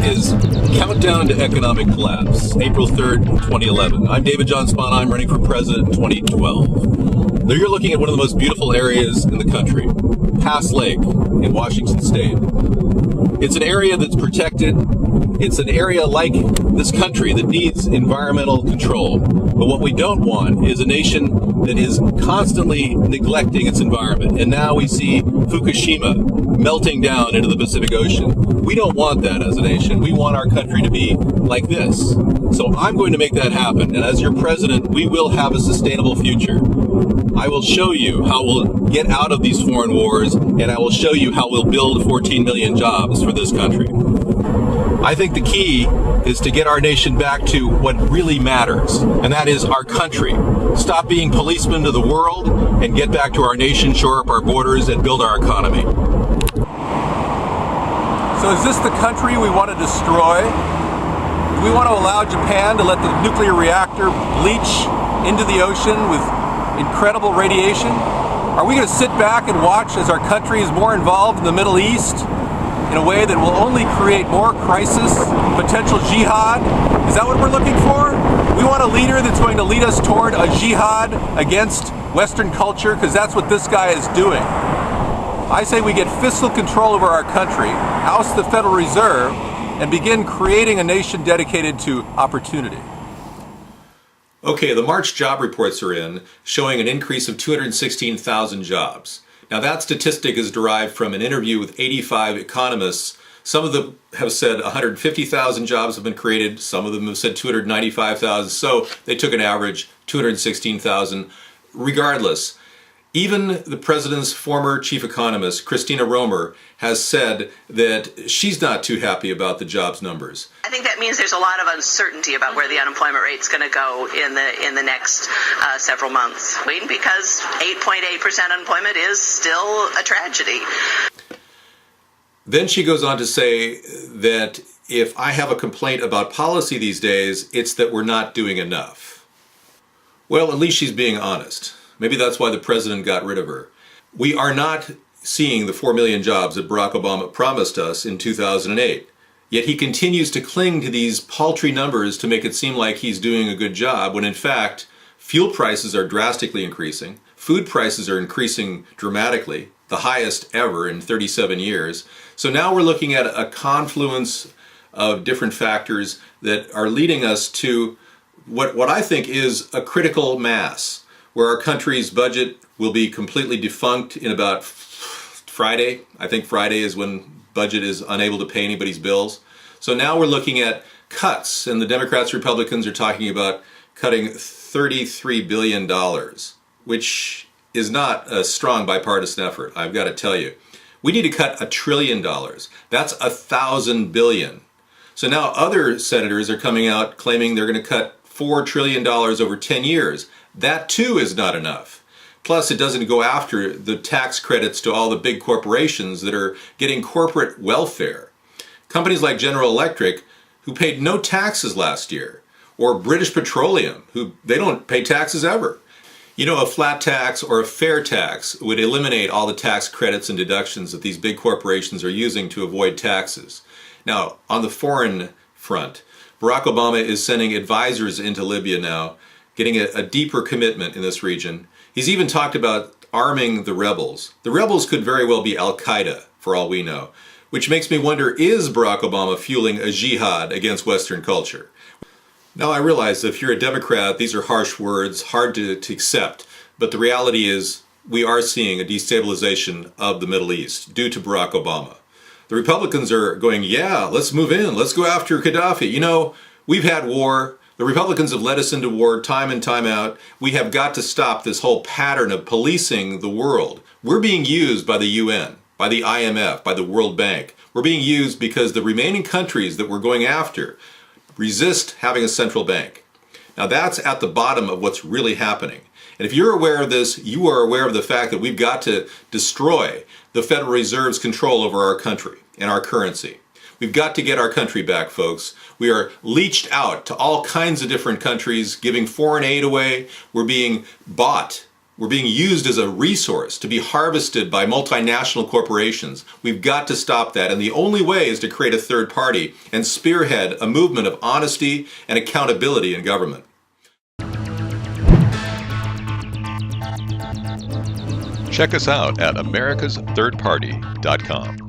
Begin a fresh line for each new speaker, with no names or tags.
is Countdown to Economic Collapse, April 3rd, 2011. I'm David John Spahn. I'm running for president in 2012. Now you're looking at one of the most beautiful areas in the country, Pass Lake in Washington State. It's an area that's protected. It's an area like this country that needs environmental control. But what we don't want is a nation that is constantly neglecting its environment. And now we see Fukushima melting down into the Pacific Ocean. We don't want that as a nation. We want our country to be like this. So I'm going to make that happen. And as your president, we will have a sustainable future. I will show you how we'll get out of these foreign wars, and I will show you how we'll build 14 million jobs for this country. I think the key is to get our nation back to what really matters, and that is our country. Stop being policemen to the world and get back to our nation, shore up our borders, and build our economy.
So is this the country we want to destroy? Do we want to allow Japan to let the nuclear reactor bleach into the ocean with incredible radiation? Are we going to sit back and watch as our country is more involved in the Middle East in a way that will only create more crisis, potential jihad? Is that what we're looking for? We want a leader that's going to lead us toward a jihad against Western culture, because that's what this guy is doing. I say we get fiscal control over our country, oust the Federal Reserve, and begin creating a nation dedicated to opportunity.
Okay, the March job reports are in, showing an increase of 216,000 jobs. Now that statistic is derived from an interview with 85 economists. Some of them have said 150,000 jobs have been created, some of them have said 295,000, so they took an average 216,000. Regardless, even the president's former chief economist, Christina Romer, has said that she's not too happy about the jobs numbers.
I think that means there's a lot of uncertainty about where the unemployment rate's going to go in the next several months. Because 8.8% unemployment is still a tragedy.
Then she goes on to say that if I have a complaint about policy these days, it's that we're not doing enough. Well, at least she's being honest. Maybe that's why the president got rid of her. We are not seeing the 4 million jobs that Barack Obama promised us in 2008. Yet he continues to cling to these paltry numbers to make it seem like he's doing a good job, when in fact, fuel prices are drastically increasing, food prices are increasing dramatically, the highest ever in 37 years. So now we're looking at a confluence of different factors that are leading us to what I think is a critical mass, where our country's budget will be completely defunct in about Friday. I think Friday is when budget is unable to pay anybody's bills. So now we're looking at cuts, and the Democrats, Republicans are talking about cutting $33 billion, which is not a strong bipartisan effort, I've got to tell you. We need to cut $1 trillion. That's 1,000 billion. So now other senators are coming out claiming they're going to cut $4 trillion over 10 years. That too is not enough. Plus, it doesn't go after the tax credits to all the big corporations that are getting corporate welfare. Companies like General Electric, who paid no taxes last year, or British Petroleum, who they don't pay taxes ever. You know, a flat tax or a fair tax would eliminate all the tax credits and deductions that these big corporations are using to avoid taxes. Now, on the foreign front, Barack Obama is sending advisors into Libya now, getting a deeper commitment in this region. He's even talked about arming the rebels. The rebels could very well be Al-Qaeda, for all we know, which makes me wonder, is Barack Obama fueling a jihad against Western culture? Now, I realize that if you're a Democrat, these are harsh words, hard to accept, but the reality is we are seeing a destabilization of the Middle East due to Barack Obama. The Republicans are going, yeah, let's move in, let's go after Gaddafi. You know, we've had war. The Republicans have led us into war time and time out. We have got to stop this whole pattern of policing the world. We're being used by the UN, by the IMF, by the World Bank. We're being used because the remaining countries that we're going after resist having a central bank. Now that's at the bottom of what's really happening. And if you're aware of this, you are aware of the fact that we've got to destroy the Federal Reserve's control over our country and our currency. We've got to get our country back, folks. We are leached out to all kinds of different countries, giving foreign aid away. We're being bought We're being used as a resource to be harvested by multinational corporations. We've got to stop that, and the only way is to create a third party and spearhead a movement of honesty and accountability in government.
Check us out at americasthirdparty.com.